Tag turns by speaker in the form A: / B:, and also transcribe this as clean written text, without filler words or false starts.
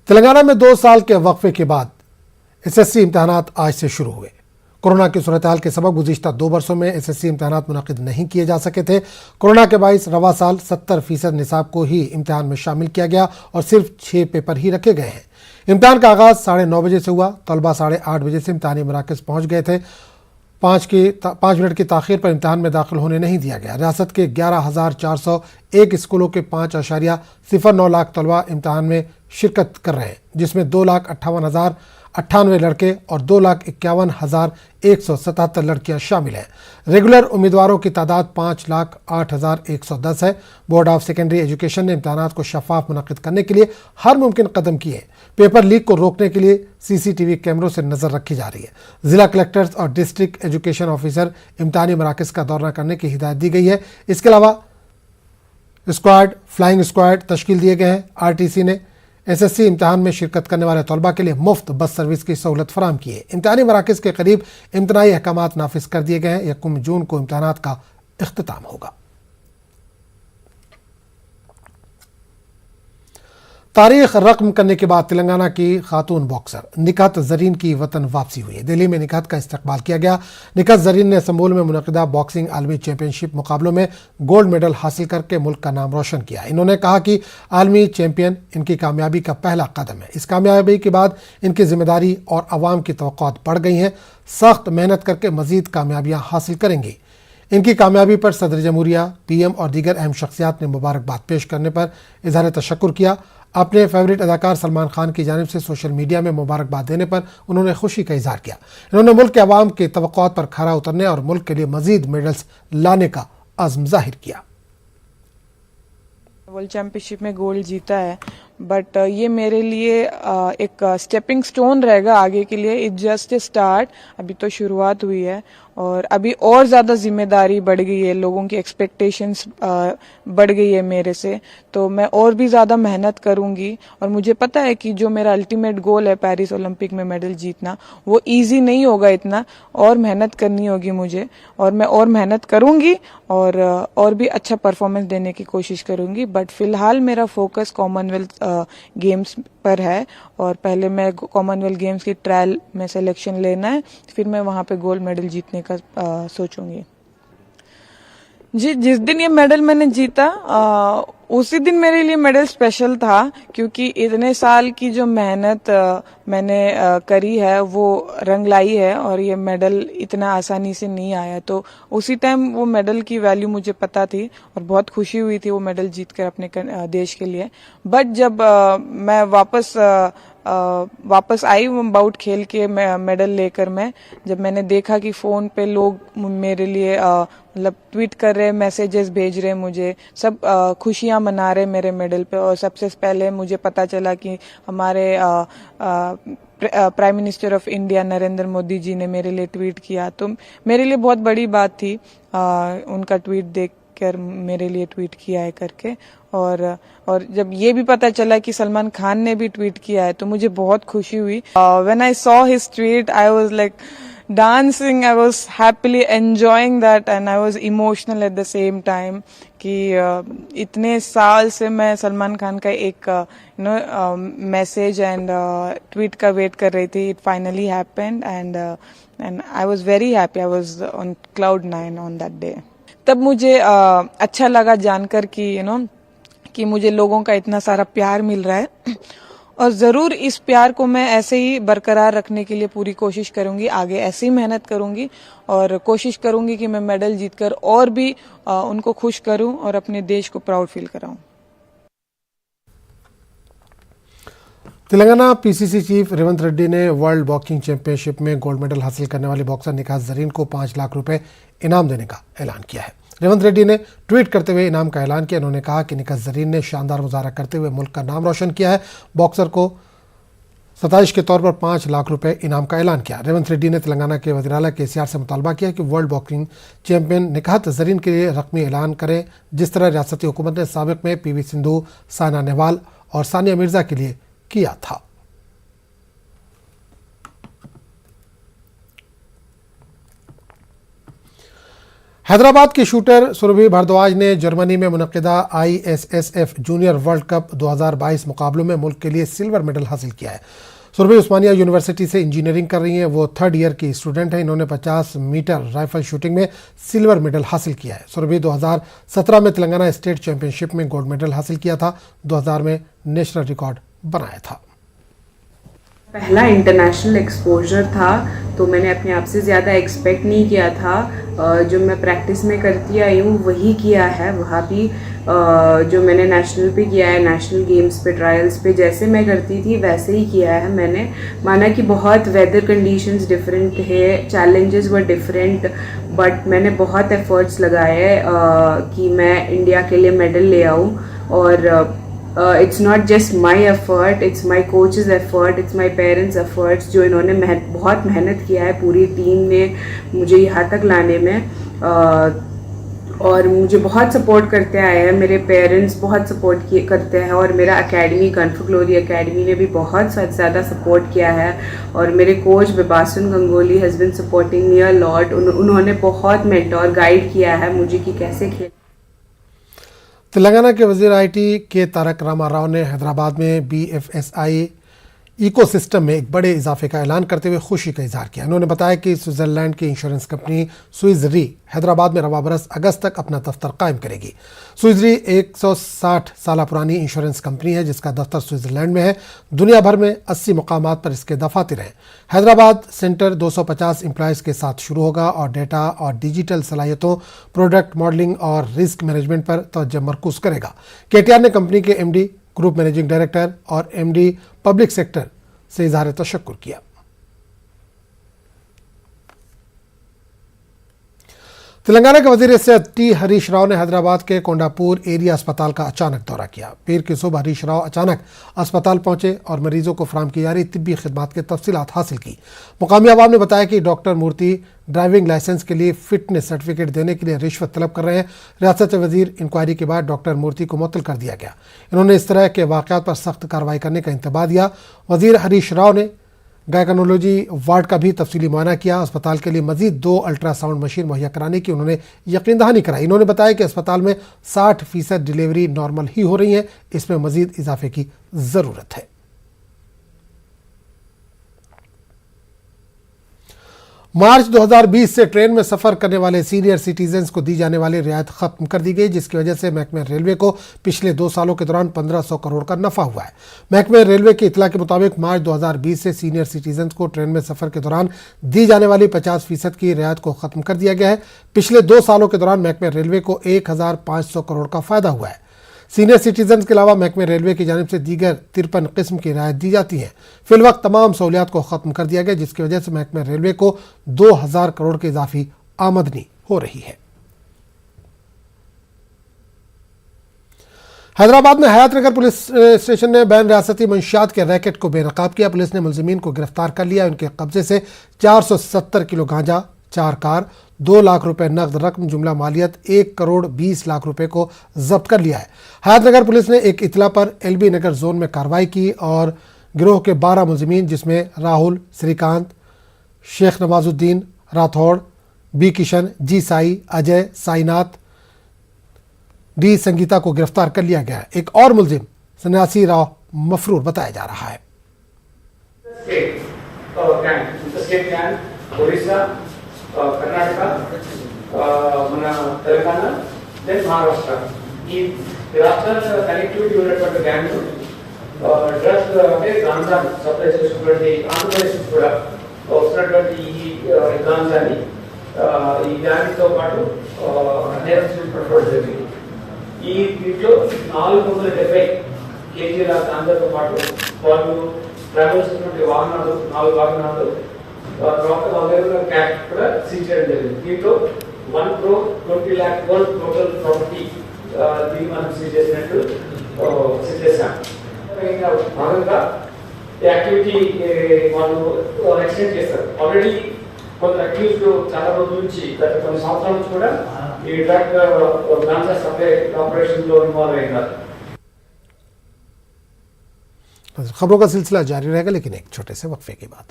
A: तेलंगाना में 2 साल के वक्फे के बाद एसएससी इम्तहानात आज से शुरू हुए। कोरोना की सूरत हाल के सबब गुज़िश्ता 2 वर्षों में एसएससी इम्तहानात मुनक़िद नहीं किए जा सके थे। कोरोना के बाइस रवा साल 70% निसाब को ही इम्तहान में शामिल किया गया और सिर्फ 6 पेपर ही रखे गए हैं। इम्तहान का आगाज़ 9:30 बजे से हुआ। तलबा 8:30 बजे से इम्तहानी मराकज़ पहुँच गए थे। 5 मिनट की ताख़ीर पर इम्तहान में दाखिल होने नहीं दिया गया। रियासत के 11,401 स्कूलों के 5.09 लाख तलबा इम्तहान में शिरकत कर रहे हैं, जिसमें 2,58,098 लड़के और 2,51,177 लड़कियां शामिल हैं। रेगुलर उम्मीदवारों की तादाद 5,08,110 है। बोर्ड ऑफ सेकेंडरी एजुकेशन ने इम्तहानात को शफाफ मुनक़िद करने के लिए हर मुमकिन कदम किए। पेपर लीक को रोकने के लिए सीसीटीवी कैमरों से नजर रखी जा रही है। जिला कलेक्टर्स और डिस्ट्रिक्ट एजुकेशन ऑफिसर इम्तहानी मराकज़ का दौरा करने की हिदायत दी गई है। इसके अलावा स्क्वाड, फ्लाइंग स्क्वाड तश्कील दिए गए हैं। आरटीसी ने एसएससी इम्तहान में शिरकत करने वाले तलबा के लिए मुफ्त बस सर्विस की सहूलत फराम की है। इम्तहानी मराकज़ के करीब इम्तनाई अहकामात नाफिज कर दिए गए हैं। 1 जून को इम्तहानात का इख्तिताम होगा। तारीख रकम करने के बाद तेलंगाना की खातून बॉक्सर निकहत जरीन की वतन वापसी हुई है। दिल्ली में निकहत का इस्तकबाल किया गया। निकहत जरीन ने इस्तांबुल में मुनक़िदा बॉक्सिंग आलमी चैंपियनशिप मुकाबलों में गोल्ड मेडल हासिल करके मुल्क का नाम रोशन किया। इन्होंने कहा कि आलमी चैंपियन इनकी कामयाबी का पहला कदम है। इस कामयाबी के बाद इनकी जिम्मेदारी और अवाम की तवक्कुआत बढ़ गई हैं। सख्त मेहनत करके मजीद कामयाबियाँ हासिल करेंगी। इनकी कामयाबी पर सदर जमहूरिया, पीएम और दीगर अहम शख्सियात ने मुबारकबाद पेश करने पर इजहार तशक्कुर किया। अपने फेवरेट अदाकार सलमान खान की जानिब से सोशल मीडिया में मुबारकबाद देने पर उन्होंने खुशी का इजहार किया। इन्होंने मुल्क के अवाम की तवक्कुआत पर खरा उतरने और मुल्क के लिए मजीद मेडल्स लाने का अज़्म जाहिर किया।
B: वर्ल्ड चैंपियनशिप में गोल्ड जीता है, बट ये मेरे लिए एक स्टेपिंग स्टोन रहेगा आगे के लिए। इट जस्ट ए स्टार्ट, अभी तो शुरुआत हुई है और अभी और ज़्यादा जिम्मेदारी बढ़ गई है। लोगों की एक्सपेक्टेशंस बढ़ गई है मेरे से, तो मैं और भी ज़्यादा मेहनत करूंगी। और मुझे पता है कि जो मेरा अल्टीमेट गोल है पेरिस ओलंपिक में मेडल जीतना, वो इजी नहीं होगा इतना, और मेहनत करनी होगी मुझे, और मैं और मेहनत करूंगी और भी अच्छा परफॉर्मेंस देने की कोशिश करूंगी। बट फिलहाल मेरा फोकस कॉमनवेल्थ गेम्स पर है और पहले मैं कॉमनवेल्थ गेम्स की ट्रायल में सिलेक्शन लेना है, फिर मैं वहां पे गोल्ड मेडल जीतने का सोचूंगी। जी, जिस दिन ये मेडल मैंने जीता उसी दिन मेरे लिए मेडल स्पेशल था, क्योंकि इतने साल की जो मेहनत मैंने करी है वो रंग लाई है और ये मेडल इतना आसानी से नहीं आया। तो उसी टाइम वो मेडल की वैल्यू मुझे पता थी और बहुत खुशी हुई थी वो मेडल जीतकर अपने देश के लिए। बट जब मैं वापस आई बाउट खेल के मेडल लेकर, जब मैंने देखा कि फोन पे लोग मेरे लिए मतलब ट्वीट कर रहे, मैसेजेस भेज रहे, मुझे सब खुशियां मना रहे मेरे मेडल पे। और सबसे पहले मुझे पता चला कि हमारे prime minister of India Narendra Modi ji ने मेरे लिए ट्वीट किया, तो मेरे लिए बहुत बड़ी बात थी उनका ट्वीट देखकर मेरे लिए ट्वीट किया है करके। और जब ये भी पता चला कि सलमान खान ने भी ट्वीट किया है तो मुझे बहुत खुशी हुई। When I saw his tweet I was like dancing, I was happily enjoying that and I was emotional at the same time कि इतने साल से मैं सलमान खान का एक मैसेज एंड ट्वीट का वेट कर रही थी। It finally happened and I was very happy. I was on cloud 9 on that day. तब मुझे अच्छा लगा जानकर कि कि मुझे लोगों का इतना सारा प्यार मिल रहा है और जरूर इस प्यार को मैं ऐसे ही बरकरार रखने के लिए पूरी कोशिश करूंगी। आगे ऐसी मेहनत करूंगी और कोशिश करूंगी कि मैं मेडल जीतकर और भी उनको खुश करूं और अपने देश को प्राउड फील कराऊं।
A: तेलंगाना पीसीसी चीफ रेवंत रेड्डी ने वर्ल्ड बॉक्सिंग चैंपियनशिप में गोल्ड मेडल हासिल करने वाली बॉक्सर निकहत जरीन को 5 लाख रुपए इनाम देने का ऐलान किया है। रेवंत रेड्डी ने ट्वीट करते हुए इनाम का ऐलान किया। उन्होंने कहा कि निकहत जरीन ने शानदार मुजाहरा करते हुए मुल्क का नाम रोशन किया है। बॉक्सर को 27 के तौर पर 5 लाख रुपए इनाम का ऐलान किया। रेवंत रेड्डी ने तेलंगाना के वज़ीर-ए-आला केसीआर से मुतालबा किया कि world boxing champion Nikhat Zareen के लिए रकमी ऐलान करें, जिस तरह रियासती हुकूमत ने साबिक में पीवी सिंधु, साइना नेहवाल और सानिया मिर्जा के लिए किया था। हैदराबाद की शूटर सुरभि भारद्वाज ने जर्मनी में मुनक्किदा ISSF जूनियर वर्ल्ड कप 2022 मुकाबलों में मुल्क के लिए सिल्वर मेडल हासिल किया है। सुरभि उस्मानिया यूनिवर्सिटी से इंजीनियरिंग कर रही हैं। वो 3rd ईयर की स्टूडेंट हैं। इन्होंने 50 मीटर राइफल शूटिंग में सिल्वर मेडल हासिल किया है। सुरभि 2017 में तेलंगाना स्टेट चैंपियनशिप में गोल्ड मेडल हासिल किया था। 2000 में नेशनल रिकॉर्ड बनाया था।
C: पहला इंटरनेशनल एक्सपोजर था, तो मैंने अपने आप से ज़्यादा एक्सपेक्ट नहीं किया था। जो मैं प्रैक्टिस में करती आई हूँ वही किया है। वहाँ भी जो मैंने नेशनल पे किया है, नेशनल गेम्स पे, ट्रायल्स पे जैसे मैं करती थी वैसे ही किया है मैंने। माना कि बहुत वेदर कंडीशंस डिफरेंट है, चैलेंजेस वर डिफरेंट, बट मैंने बहुत एफर्ट्स लगाए कि मैं इंडिया के लिए मेडल ले आऊँ। और it's not just my effort, it's my coach's effort, it's my parents' efforts, जो इन्होंने बहुत मेहनत किया है पूरी टीम ने मुझे यहाँ तक लाने में। और मुझे बहुत सपोर्ट करते आए हैं, मेरे पेरेंट्स बहुत सपोर्ट करते हैं, और मेरा एकेडमी कॉन्फिग ग्लोरी एकेडमी ने भी बहुत ज़्यादा सपोर्ट किया है। और मेरे coach Vibhasan Ganguly has been supporting me a lot. उन्होंने बहुत मेंटोर गाइड किया है मुझे कि कैसे खेल।
A: तेलंगाना के वजीर IT के तारक रामाराव ने हैदराबाद में BFSI इकोसिस्टम में एक बड़े इजाफे का ऐलान करते हुए खुशी का इजहार किया। उन्होंने बताया कि स्विट्जरलैंड की इंश्योरेंस कंपनी स्विस री हैदराबाद में रवा बरस अगस्त तक अपना दफ्तर कायम करेगी। स्विस री 160 साल पुरानी इंश्योरेंस कंपनी है जिसका दफ्तर स्विट्जरलैंड में है। दुनिया भर में 80 मुकामात पर इसके दफातर हैं। हैदराबाद सेंटर 250 एम्प्लॉयज़ के साथ शुरू होगा और डेटा और डिजिटल सलाहियतों, प्रोडक्ट मॉडलिंग और रिस्क मैनेजमेंट पर तवज्जो मरकूज करेगा। KTR ने कंपनी के MD, ग्रुप मैनेजिंग डायरेक्टर और MD पब्लिक सेक्टर से इजहार तशक्कुर किया। तेलंगाना के वजीर सेहत T हरीश राव ने हैदराबाद के कोंडापुर एरिया अस्पताल का अचानक दौरा किया। पीर की सुबह हरीश राव अचानक अस्पताल पहुंचे और मरीजों को फराहम की जा रही तिब्बी खिदमात की तफसीलात हासिल की। मुकामी अवाम ने बताया कि डॉक्टर मूर्ति ड्राइविंग लाइसेंस के लिए फिटनेस सर्टिफिकेट देने के लिए रिश्वत तलब कर रहे हैं। रियासत वजीर इंक्वायरी के बाद डॉक्टर मूर्ति को मुअत्तल कर दिया गया। इन्होंने इस तरह के वाक़यात पर सख्त कार्रवाई करने का इंतबाह दिया। वजीर हरीश राव ने गायकोनोलॉजी वार्ड का भी तफसीली मुआयना किया। अस्पताल के लिए मजीद 2 अल्ट्रासाउंड मशीन मुहैया कराने की उन्होंने यकीन दहानी कराई। इन्होंने बताया कि अस्पताल में 60% डिलीवरी नॉर्मल ही हो रही है, इसमें मजीद इजाफे की ज़रूरत है। मार्च 2020 से ट्रेन में सफ़र करने वाले सीनियर सिटीजन्स को दी जाने वाली रियायत ख़त्म कर दी गई, जिसकी वजह से महकमे रेलवे को पिछले 2 सालों के दौरान 1500 करोड़ का नफ़ा हुआ है। महकमे रेलवे की इतला के मुताबिक मार्च 2020 से सीनियर सिटीजन्स को ट्रेन में सफ़र के दौरान दी जाने वाली 50% की रियायत को ख़त्म कर दिया गया है। पिछले 2 सालों के दौरान महकमे रेलवे को 1500 करोड़ का फ़ायदा हुआ है। सीनियर सिटीजन के अलावा महकमे रेलवे की जानिब से दीगर 53 किस्म की रियायत दी जाती हैं। फिलवक्त तमाम सहूलियात को ख़त्म कर दिया गया, जिसकी वजह से महकमे रेलवे को 2000 करोड़ की इजाफी आमदनी हो रही है। हैदराबाद में हयात नगर पुलिस स्टेशन ने बैन रियासती मंशियात के रैकेट को बेनकाब किया। पुलिस ने मुलजिमीन को गिरफ्तार कर लिया। उनके कब्जे से 470 किलो गांजा, 4 कार, 2 लाख रुपए नकद रकम, जुमला मालियत 1 करोड़ 20 लाख रुपए को जब्त कर लिया है। हयात नगर पुलिस ने एक इतला पर LB नगर जोन में कार्रवाई की और गिरोह के 12 मुलजिमीन जिसमें Rahul, Shrikant, Sheikh Nawazuddin Rathore, B Kishan, G Sai, Ajay, Sainath, D Sangeeta को गिरफ्तार कर लिया गया है। एक और मुलजिम सन्यासी राव मफरूर बताया जा रहा है।
D: कर्नाटक, మన తెలంగాణ, దెన్ మహారాష్ట్ర ఈ రాష్ట్రాల కనెక్టివిటీ ఉన్నటువంటి గ్యాంగ్ డ్రగ్స్ అంటే గాంజా సప్లై చేస్తున్నటువంటి ఆంధ్రప్రదేశ్ కూడా వస్తున్నటువంటి ఈ గాంజాని ఈ గ్యాంగ్తో పాటు నేరస్తులు పట్టుకోవడం జరిగింది. ఈ దీంట్లో 470 కేజీల గాంజాతో పాటు వాళ్ళు ట్రావెల్ చేస్తున్నటువంటి వాహనాలు 4 వాహనాలు తర్వాత వాళ్ళ క్యాష్ కూడా సీజ్ చేయడం జరిగింది. దీంట్లో 1 crore 20 lakh world total property దీన్ని మనం సీజ్ చేసినట్టు సీజ్ చేశాం. భాగంగా ఈ యాక్టివిటీ వాళ్ళు ఎక్స్టెండ్ చేస్తారు. ఆల్రెడీ కొంత అక్యూజ్డ్ చాలా రోజుల నుంచి గత కొన్ని సంవత్సరాల నుంచి కూడా ఈ డ్రగ్ గాంజా సప్లై ఆపరేషన్ లో ఇన్వాల్వ్ అయినారు.
A: खबरों का सिलसिला जारी रहेगा, लेकिन एक छोटे से वक्फे के बाद।